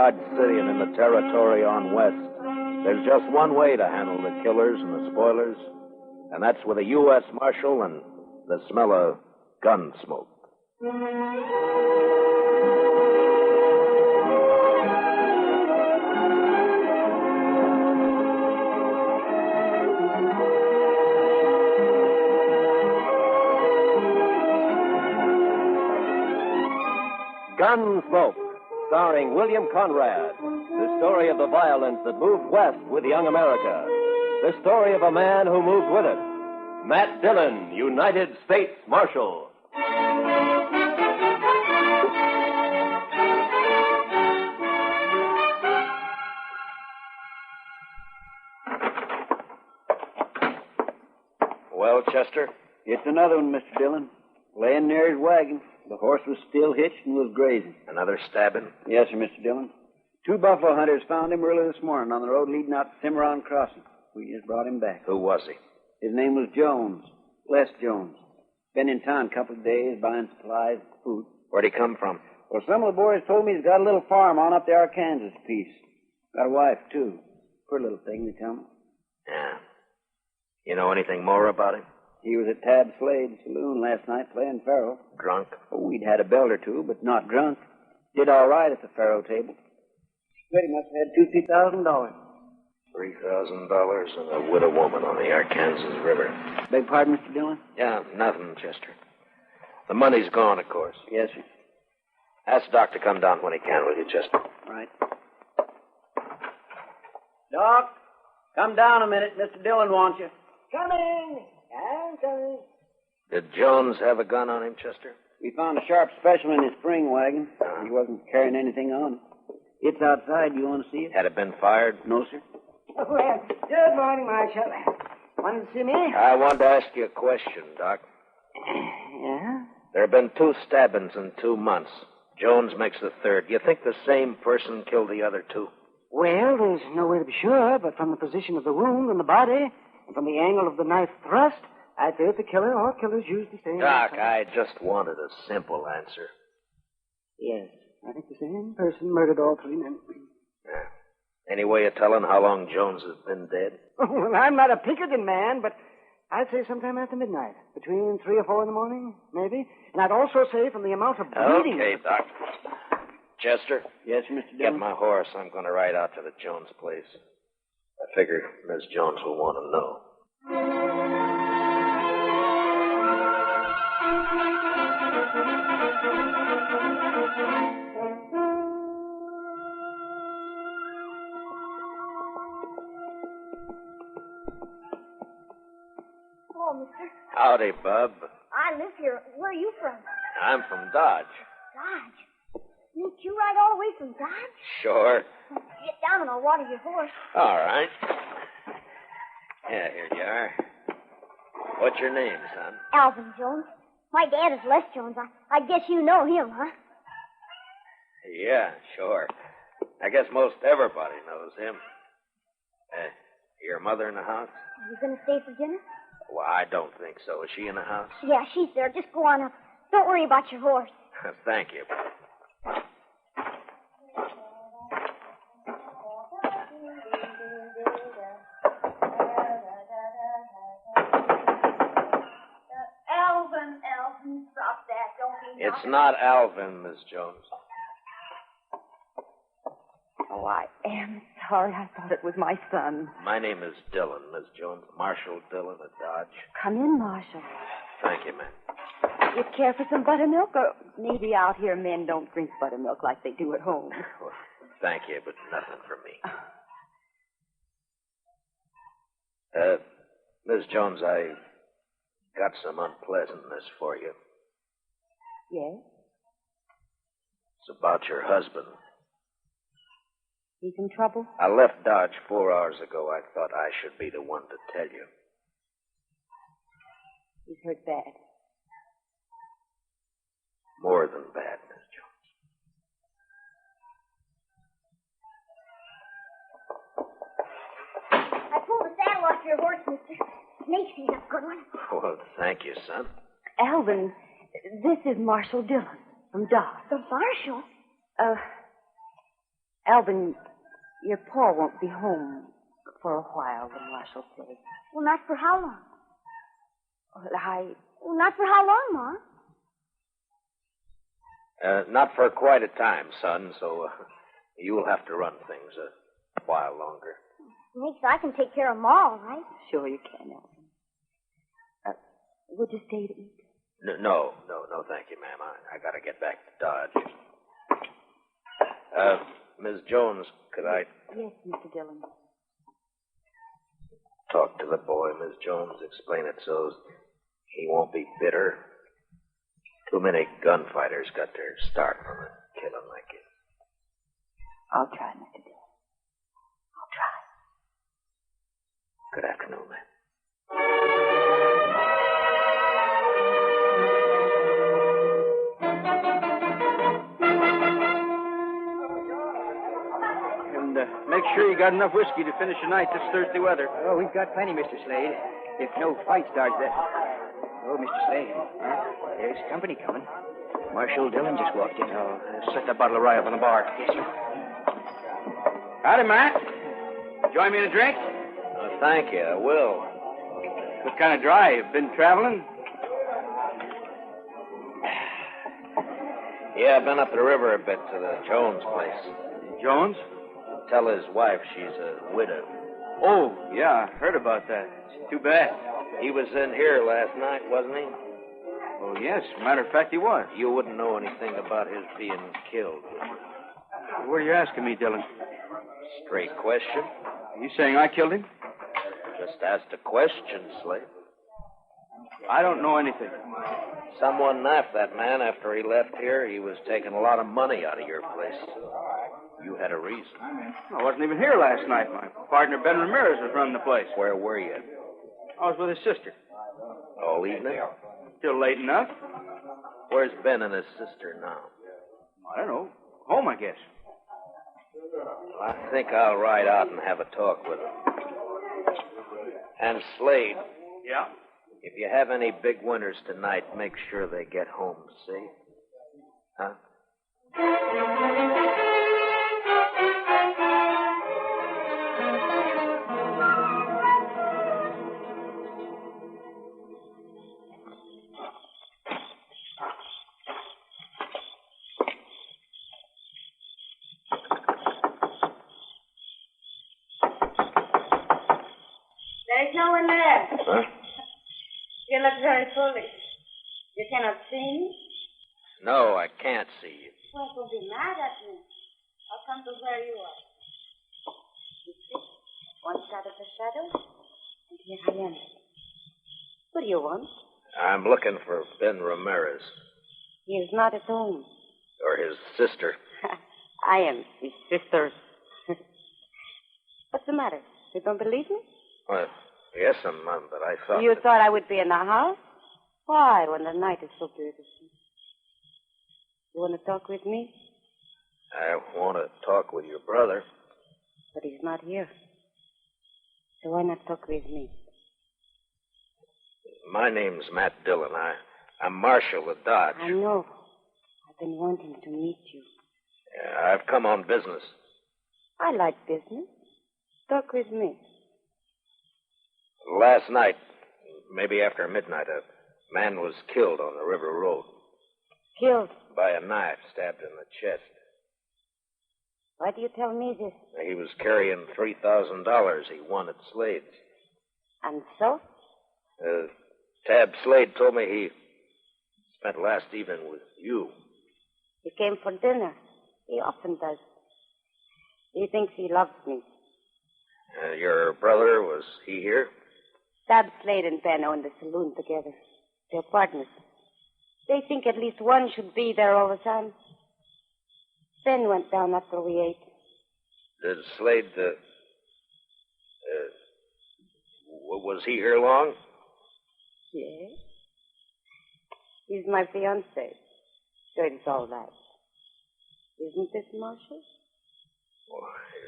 Dodge City and in the territory on west, there's just one way to handle the killers and the spoilers, and that's with a U.S. Marshal and the smell of gun smoke. Gunsmoke, starring William Conrad. The story of the violence that moved west with young America. The story of a man who moved with it. Matt Dillon, United States Marshal. Well, Chester? It's another one, Mr. Dillon. Laying near his wagon. The horse was still hitched and was grazing. Another stabbing? Yes, sir, Mr. Dillon. 2 buffalo hunters found him early this morning on the road leading out to Cimarron Crossing. We just brought him back. Who was he? His name was Jones. Les Jones. Been in town a couple of days buying supplies, food. Where'd he come from? Well, some of the boys told me he's got a little farm on up the Arkansas piece. Got a wife, too. Poor little thing, they tell me. Yeah. You know anything more about him? He was at Tab Slades' Saloon last night playing faro. Drunk? Oh, we'd had a belt or two, but not drunk. Did all right at the faro table. Pretty much had $2,000. $3,000 and a widow woman on the Arkansas River. Beg pardon, Mr. Dillon? Yeah, nothing, Chester. The money's gone, of course. Yes, sir. Ask Doc to come down when he can, will you, Chester? Right. Doc, come down a minute. Mr. Dillon wants you. Coming. I'm coming. Did Jones have a gun on him, Chester? We found a sharp special in his spring wagon. He wasn't carrying anything on him. It's outside. You want to see it? Had it been fired? No, sir. Well, good morning, Marshal. Wanted to see me? I wanted to ask you a question, Doc. Yeah? There have been 2 stabbings in 2 months. Jones makes the third. You think the same person killed the other 2? Well, there's no way to be sure, but from the position of the wound and the body, and from the angle of the knife thrust, I'd say that the killer or killers used the same... Doc, I just wanted a simple answer. Yes, I think the same person murdered all 3 men. Yeah. Any way of telling how long Jones has been dead? Well, I'm not a Pinkerton man, but I'd say sometime after midnight. Between 3 or 4 in the morning, maybe. And I'd also say from the amount of bleeding... Okay, Doc. Chester? Yes, Mr. Dillon? Get my horse. I'm going to ride out to the Jones place. I figure Miss Jones will want to know. Hello, mister. Howdy, Bub. I live here. Where are you from? I'm from Dodge. Dodge. You ride all the way from Dodge? Sure. Get down and I'll water your horse. All right. Yeah, here you are. What's your name, son? Alvin Jones. My dad is Les Jones. I guess you know him, huh? Yeah, sure. I guess most everybody knows him. Your mother in the house? Are you going to stay for dinner? Well, I don't think so. Is she in the house? Yeah, she's there. Just go on up. Don't worry about your horse. Thank you. Alvin, stop that. Don't be It's not Alvin, Miss Jones. Oh, I am sorry. I thought it was my son. My name is Dillon, Miss Jones. Marshal Dillon at Dodge. Come in, Marshal. Thank you, ma'am. You care for some buttermilk? Or maybe out here men don't drink buttermilk like they do at home. Well, thank you, but nothing for me. Miss Jones, I got some unpleasantness for you. Yes? It's about your husband. He's in trouble? I left Dodge 4 hours ago. I thought I should be the one to tell you. He's hurt bad. More than bad, Miss Jones. I pulled the saddle off your horse, mister. Makes me a good one. Well, thank you, son. Alvin, this is Marshal Dillon from Dodge. The marshal? Alvin, your pa won't be home for a while, the marshal says. Well, not for how long? Well, Well, not for how long, Ma? Not for quite a time, son, so you'll have to run things a while longer. Thanks, I can take care of Ma, all right? Sure you can, Alvin. Would you stay to eat? No, thank you, ma'am. I gotta get back to Dodge. Miss Jones, could I Yes, Mr. Dillon. talk to the boy, Miss Jones? Explain it so he won't be bitter. Too many gunfighters got their start from a killing like it. I'll try, Mr. Dillon. I'll try. Good afternoon, ma'am. And make sure you got enough whiskey to finish the night this Thursday weather. Oh, we've got plenty, Mr. Slade. If no fight starts that... Oh, Mr. Slade. There's company coming. Marshal Dillon just walked in. Oh, set that bottle of rye up on the bar. Yes, sir. Howdy, Matt. Join me in a drink? Thank you, I will. What kind of drive? Been traveling? Yeah, I've been up the river a bit to the Jones place. Jones? Tell his wife she's a widow. Oh, yeah, I heard about that. It's too bad. He was in here last night, wasn't he? Oh, yes. Matter of fact, he was. You wouldn't know anything about his being killed, would you? What are you asking me, Dillon? Straight question. Are you saying I killed him? Just asked a question, Slade. I don't know anything. Someone knifed that man after he left here. He was taking a lot of money out of your place. You had a reason. I wasn't even here last night. My partner, Ben Ramirez, was running the place. Where were you? I was with his sister. All evening? Still late enough. Where's Ben and his sister now? I don't know. Home, I guess. Well, I think I'll ride out and have a talk with him. And Slade, Yeah? if you have any big winners tonight, make sure they get home safe. Huh? There is no one there. Huh? You look very foolish. You cannot see me? No, I can't see you. Well, don't be mad at me. I'll come to where you are. You see, one side of the shadow, and here I am. What do you want? I'm looking for Ben Ramirez. He is not at home. Or his sister. I am his sister. What's the matter? You don't believe me? Well, yes, Mom, but I thought... You that- thought I would be in the house? Why, when the night is so beautiful? You want to talk with me? I want to talk with your brother. But he's not here. So why not talk with me? My name's Matt Dillon. I'm Marshal of Dodge. I know. I've been wanting to meet you. Yeah, I've come on business. I like business. Talk with me. Last night, maybe after midnight, a man was killed on the river road. Killed. By a knife stabbed in the chest. Why do you tell me this? He was carrying $3,000 he won at Slades. And so? Tab Slade told me he spent last evening with you. He came for dinner. He often does. He thinks he loves me. Your brother, was he here? Tab Slade and Ben own the saloon together. They're partners. They think at least one should be there all the time. Ben went down after we ate. Did Slade, was he here long? Yes. He's my fiancé. So it's all right. Isn't it, Marshal? Well,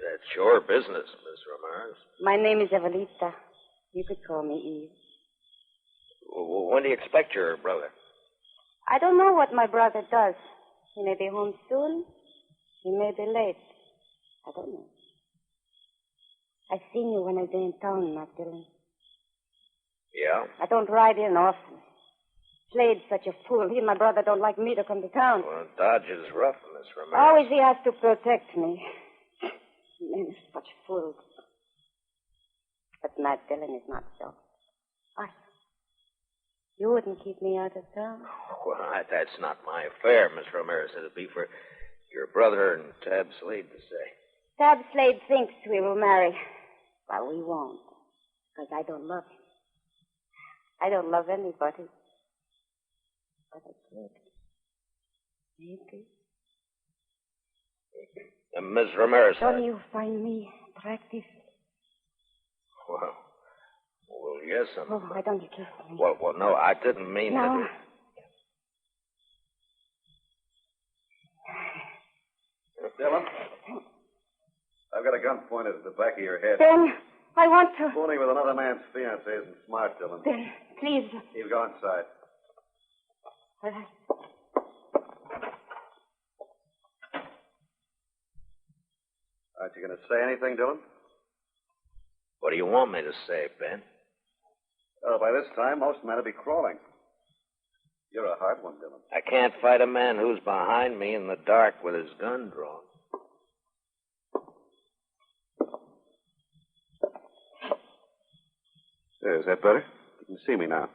that's your business, Miss Ramirez. My name is Evelita. You could call me Eve. When do you expect your brother? I don't know what my brother does. He may be home soon. He may be late. I don't know. I seen you when I was in town, Matt Dillon. Yeah? I don't ride in often. Slade's such a fool. He and my brother don't like me to come to town. Well, Dodge is rough, Miss Ramirez. Always he has to protect me. Men are such fools. But Matt Dillon is not so. You wouldn't keep me out of town. Well, that's not my affair, Miss Ramirez. It'll be for your brother and Tab Slade to say. Tab Slade thinks we will marry. Well, we won't. Because I don't love him. I don't love anybody. But I could. Maybe. Miss Ramirez. Don't you find me attractive? Well, yes, Oh, why don't you kiss me? Well, no, I didn't mean No. Dillon, I've got a gun pointed at the back of your head. Ben, I want to. Fooling with another man's fiancée isn't smart, Dillon. Ben, please. You go inside. All right. Aren't you going to say anything, Dillon? What do you want me to say, Ben? Oh, by this time, most men will be crawling. You're a hard one, Dillon. I can't fight a man who's behind me in the dark with his gun drawn. There, is that better? You can see me now.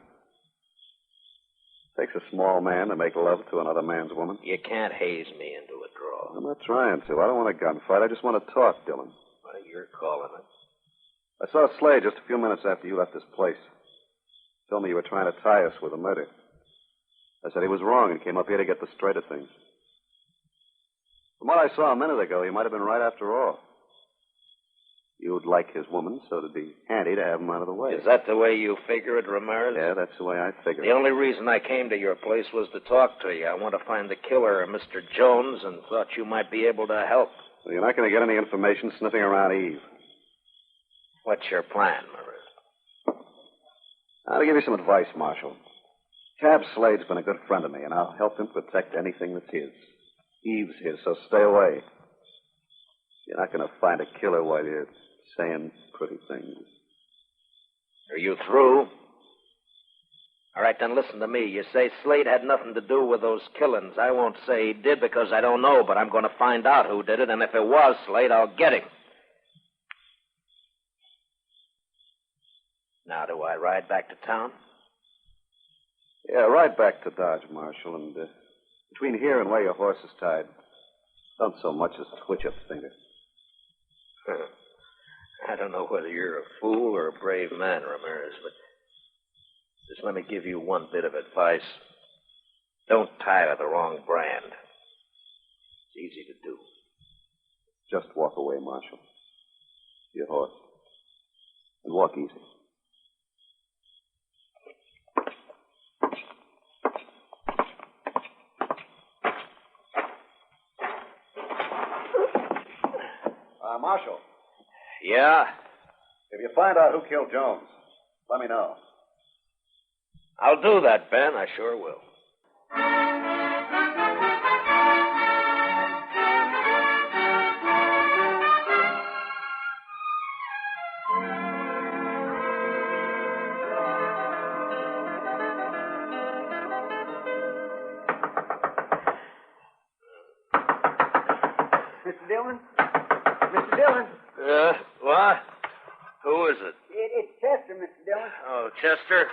Takes a small man to make love to another man's woman. You can't haze me into a draw. I'm not trying to. I don't want a gunfight. I just want to talk, Dillon. Well, you're calling it. I saw Slade just a few minutes after you left this place. Told me you were trying to tie us with a murder. I said he was wrong and came up here to get the straight of things. From what I saw a minute ago, he might have been right after all. You'd like his woman, so it'd be handy to have him out of the way. Is that the way you figure it, Ramirez? Yeah, that's the way I figure it. The only reason I came to your place was to talk to you. I want to find the killer, Mr. Jones, and thought you might be able to help. Well, you're not going to get any information sniffing around Eve. What's your plan, Ramirez? I'll give you some advice, Marshal. Tab Slade's been a good friend of me, and I'll help him protect anything that's his. Eve's his, so stay away. You're not going to find a killer while you're saying pretty things. Are you through? All right, then listen to me. You say Slade had nothing to do with those killings. I won't say he did because I don't know, but I'm going to find out who did it, and if it was Slade, I'll get him. Now, do I ride back to town? Yeah, ride back to Dodge, Marshal, and between here and where your horse is tied, don't so much as twitch a finger. I don't know whether you're a fool or a brave man, Ramirez, but just let me give you one bit of advice. Don't tie to the wrong brand. It's easy to do. Just walk away, Marshal. Your horse. And walk easy. Marshal. Yeah? If you find out who killed Jones, let me know. I'll do that, Ben. I sure will. Mr. Dillon? Mr. Dillon? What? Who is it? It's Chester, Mr. Dillon. Oh, Chester.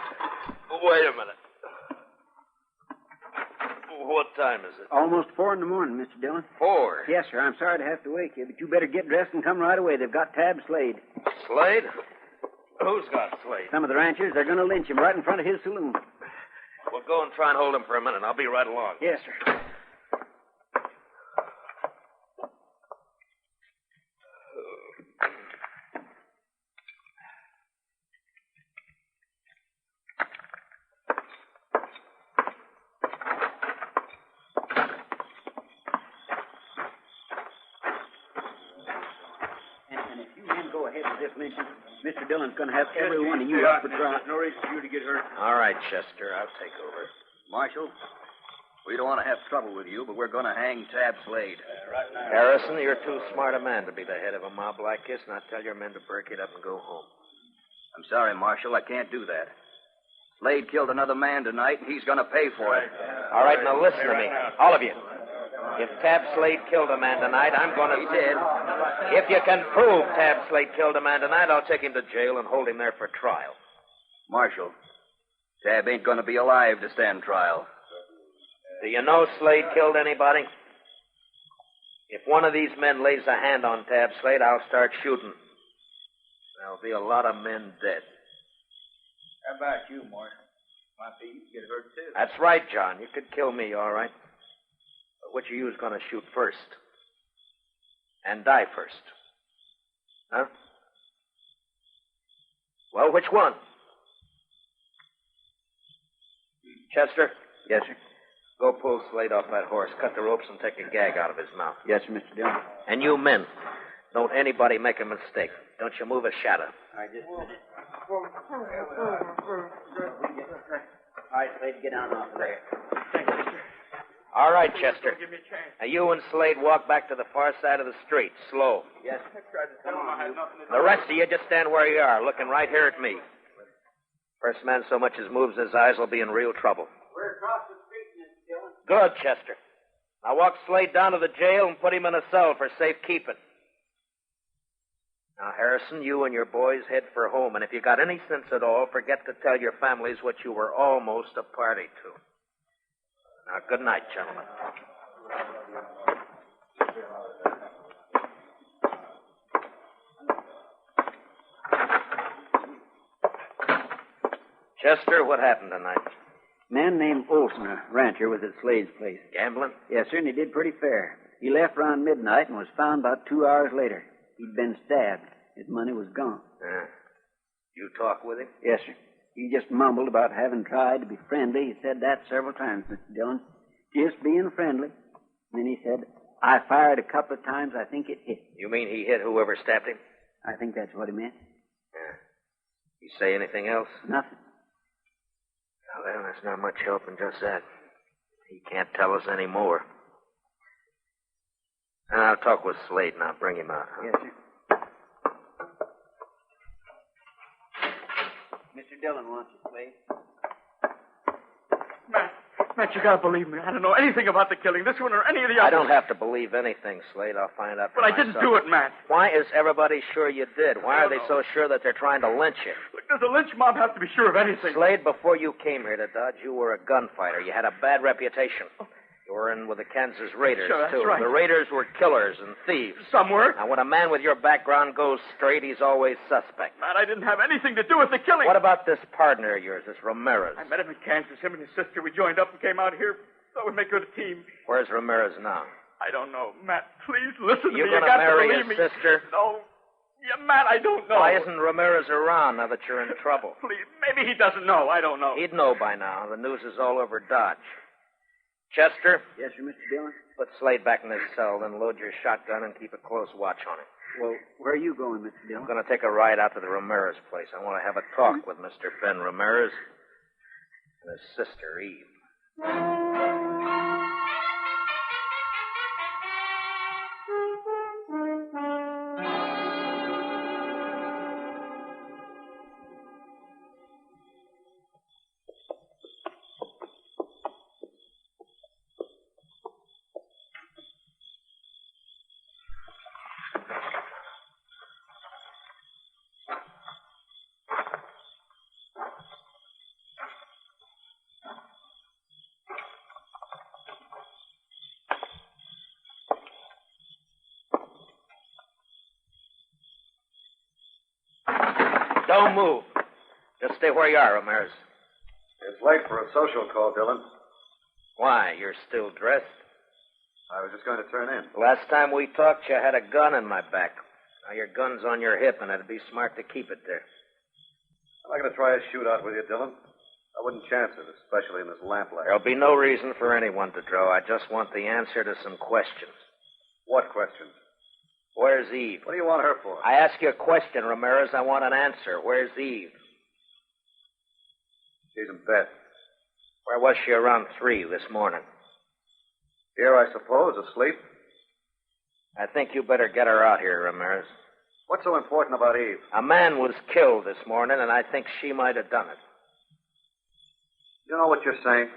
Wait a minute. What time is it? Almost 4 in the morning, Mr. Dillon. 4? Yes, sir. I'm sorry to have to wake you, but you better get dressed and come right away. They've got Tab Slade. Slade? Who's got Slade? Some of the ranchers, they're going to lynch him right in front of his saloon. Well, go and try and hold him for a minute. I'll be right along. Yes, sir. And if you men go ahead with this lynching, Mr. Dillon's going to have every one of you up for trial. No reason for you to get hurt. All right, Chester. I'll take over. Marshal, We don't want to have trouble with you, but we're going to hang Tab Slade. Harrison, you're too smart a man to be the head of a mob like this. Now tell your men to break it up and go home. I'm sorry, Marshal. I can't do that. Slade killed another man tonight, and he's going to pay for it. All right, now listen to me. All of you. If Tab Slade killed a man tonight, I'm going to... He did. If you can prove Tab Slade killed a man tonight, I'll take him to jail and hold him there for trial. Marshal, Tab ain't going to be alive to stand trial. Do you know Slade killed anybody? If one of these men lays a hand on Tab Slade, I'll start shooting. There'll be a lot of men dead. How about you, Marshal? Might be you get hurt, too. That's right, John. You could kill me, all right. But which of you is going to shoot first? And die first? Huh? Well, which one? Chester? Yes, sir. Go pull Slade off that horse, cut the ropes, and take a gag out of his mouth. Yes, sir, Mr. Dillon. And you men, don't anybody make a mistake. Don't you move a shadow. All right, Slade, get down off there. All right, Chester. Now you and Slade walk back to the far side of the street, slow. Yes. The rest of you just stand where you are, looking right here at me. First man so much as moves his eyes will be in real trouble. We're across the street, Mr. Dillon. Good, Chester. Now walk Slade down to the jail and put him in a cell for safekeeping. Now, Harrison, you and your boys head for home, and if you got any sense at all, forget to tell your families what you were almost a party to. Now, good night, gentlemen. Chester, what happened tonight? A man named Olson, a rancher, was at Slade's place. Gambling? Yes, sir, and he did pretty fair. He left around midnight and was found about 2 hours later. He'd been stabbed. His money was gone. You talk with him? Yes, sir. He just mumbled about having tried to be friendly. He said that several times, Mr. Dillon. Just being friendly. And then he said, I fired a couple of times. I think it hit. You mean he hit whoever stabbed him? I think that's what he meant. You say anything else? Nothing. Well, there's not much help in just that. He can't tell us any more. I'll talk with Slade and I'll bring him out. Huh? Yes, sir. Mr. Dillon wants you, Slade. Matt, you gotta believe me. I don't know anything about the killing. This one or any of the others. I don't have to believe anything, Slade. I'll find out for But I myself. didn't do it, Matt. Why is everybody sure you did? Why are they so sure that they're trying to lynch you? Look, does the lynch mob have to be sure of anything? Slade, before you came here to Dodge, you were a gunfighter. You had a bad reputation. You were in with the Kansas Raiders, Sure, that's too. right. The Raiders were killers and thieves. Some were. Now, when a man with your background goes straight, he's always suspect. Matt, I didn't have anything to do with the killing. What about this partner of yours, this Ramirez? I met him in Kansas. Him and his sister. We joined up and came out here. Thought we'd make a good team. Where's Ramirez now? I don't know. Matt, please listen to You me. gonna You got marry to believe his me. sister? No. Yeah, Matt, I don't know. Why isn't Ramirez around now that you're in trouble? Please, maybe he doesn't know. I don't know. He'd know by now. The news is all over Dodge. Chester? Yes, sir, Mr. Dillon? Put Slade back in his cell, then load your shotgun and keep a close watch on him. Well, where are you going, Mr. Dillon? I'm going to take a ride out to the Ramirez place. I want to have a talk with Mr. Ben Ramirez and his sister, Eve. Don't move. Just stay where you are, Ramirez. It's late for a social call, Dillon. Why? You're still dressed? I was just going to turn in. Last time we talked, you had a gun in my back. Now your gun's on your hip, and it'd be smart to keep it there. I'm not going to try a shootout with you, Dillon. I wouldn't chance it, especially in this lamplight. There'll be no reason for anyone to draw. I just want the answer to some questions. What questions? Where's Eve? What do you want her for? I ask you a question, Ramirez. I want an answer. Where's Eve? She's in bed. Where was she around 3 this morning? Here, I suppose, asleep. I think you better get her out here, Ramirez. What's so important about Eve? A man was killed this morning, and I think she might have done it. You know what you're saying?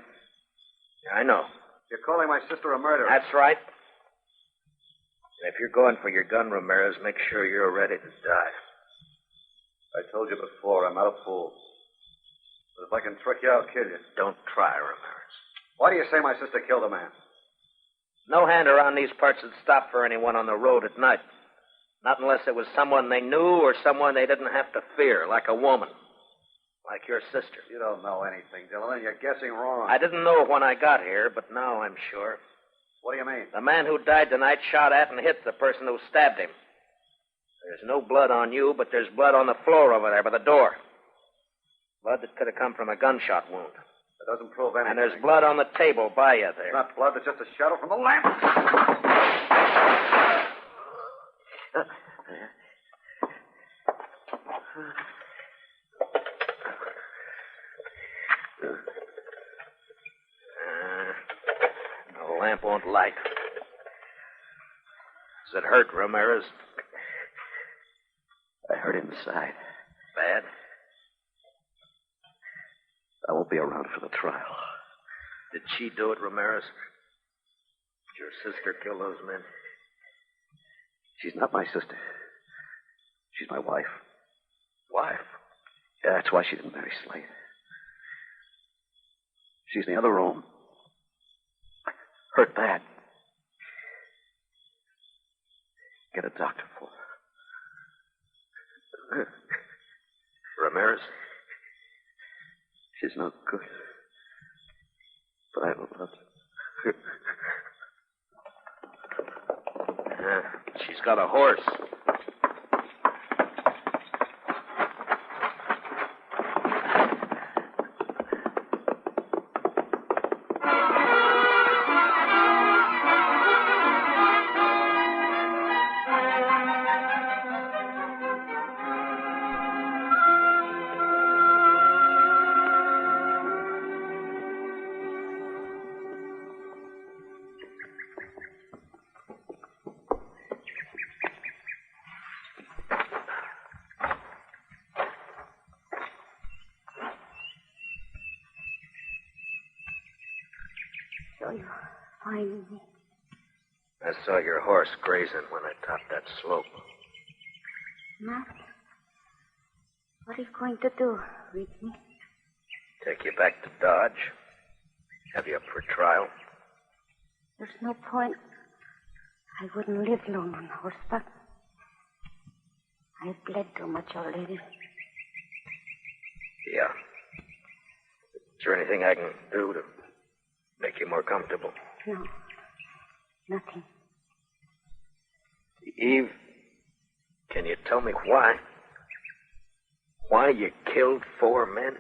Yeah, I know. You're calling my sister a murderer. That's right. And if you're going for your gun, Ramirez, make sure you're ready to die. I told you before, I'm not a fool. But if I can trick you, I'll kill you. Don't try, Ramirez. Why do you say my sister killed a man? No hand around these parts would stop for anyone on the road at night. Not unless it was someone they knew or someone they didn't have to fear, like a woman. Like your sister. You don't know anything, Dillon. You're guessing wrong. I didn't know when I got here, but now I'm sure. What do you mean? The man who died tonight shot at and hit the person who stabbed him. There's no blood on you, but there's blood on the floor over there by the door. Blood that could have come from a gunshot wound. That doesn't prove anything. And there's blood on the table by you there. It's not blood, it's just a shadow from the lamp. The lamp won't light. Does it hurt, Ramirez? I hurt inside. Bad? I won't be around for the trial. Did she do it, Ramirez? Did your sister kill those men? She's not my sister. She's my wife. Wife? Yeah, that's why she didn't marry Slade. She's in the other room. Hurt bad. Get a doctor for her. Ramirez? She's no good. But I love her. She's got a horse. So you find me. I saw your horse grazing when I topped that slope. Matt, what are you going to do with me? Take you back to Dodge. Have you up for trial? There's no point. I wouldn't live long on horseback. I've bled too much already. Yeah. Is there anything I can do to make you more comfortable? No. Nothing. Eve, can you tell me why? Why you killed 4 men?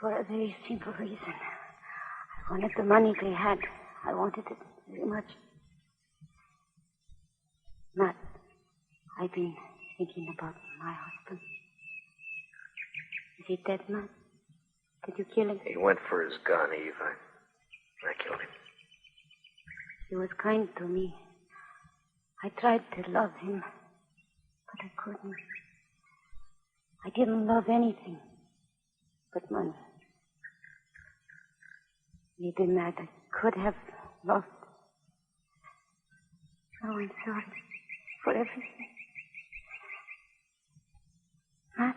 For a very simple reason. I wanted the money they had. I wanted it very much. Matt, I've been thinking about my husband. Is he dead, Matt? Did you kill him? He went for his gun, Eve. I killed him. He was kind to me. I tried to love him, but I couldn't. I didn't love anything but money. Maybe, Matt, I could have lost. Oh, I'm sorry for everything. Matt?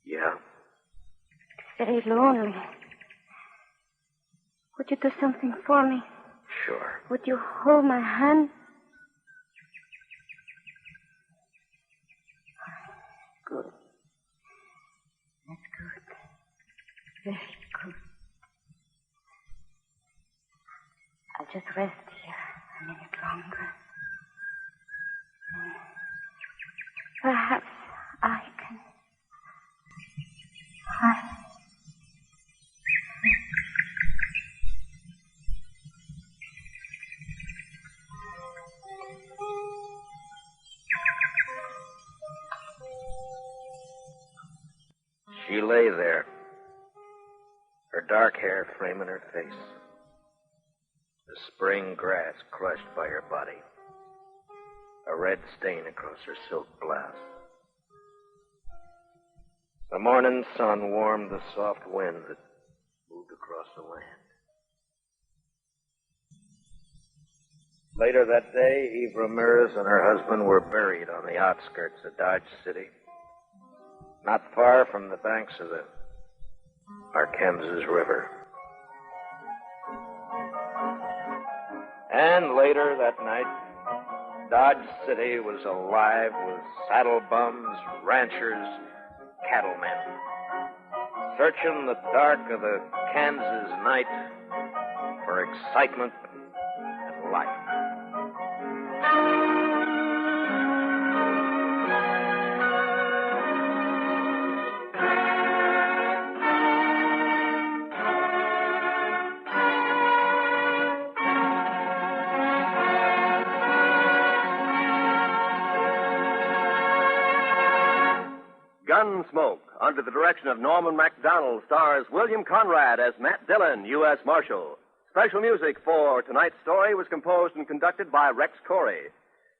Yeah? It's very lonely. Would you do something for me? Sure. Would you hold my hand? Good. That's good. Very good. I'll just rest here a minute longer. Perhaps I can. She lay there, her dark hair framing her face. The spring grass crushed by her body. A red stain across her silk blouse. The morning sun warmed the soft wind that moved across the land. Later that day, Eve Ramirez and her husband were buried on the outskirts of Dodge City, not far from the banks of the Arkansas River. And later that night, Dodge City was alive with saddle bums, ranchers, cattlemen, searching the dark of the Kansas night for excitement and life. Gunsmoke, under the direction of Norman MacDonald, stars William Conrad as Matt Dillon, U.S. Marshal. Special music for tonight's story was composed and conducted by Rex Corey.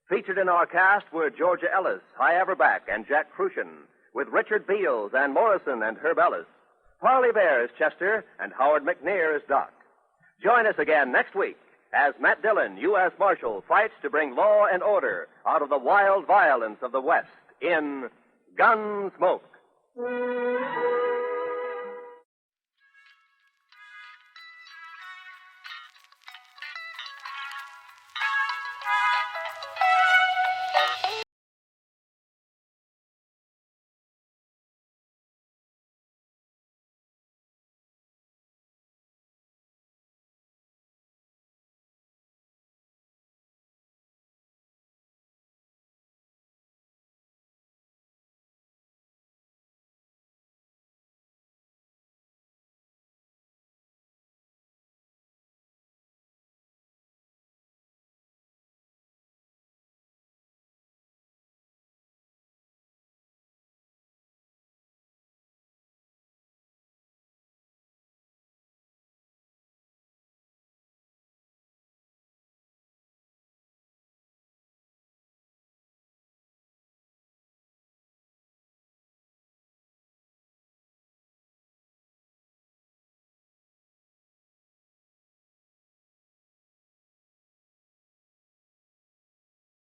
Featured in our cast were Georgia Ellis, Hy Averback, and Jack Crucian, with Richard Beals, Ann Morrison, and Herb Ellis. Parley Bear is Chester, and Howard McNear is Doc. Join us again next week as Matt Dillon, U.S. Marshal, fights to bring law and order out of the wild violence of the West in Gunsmoke.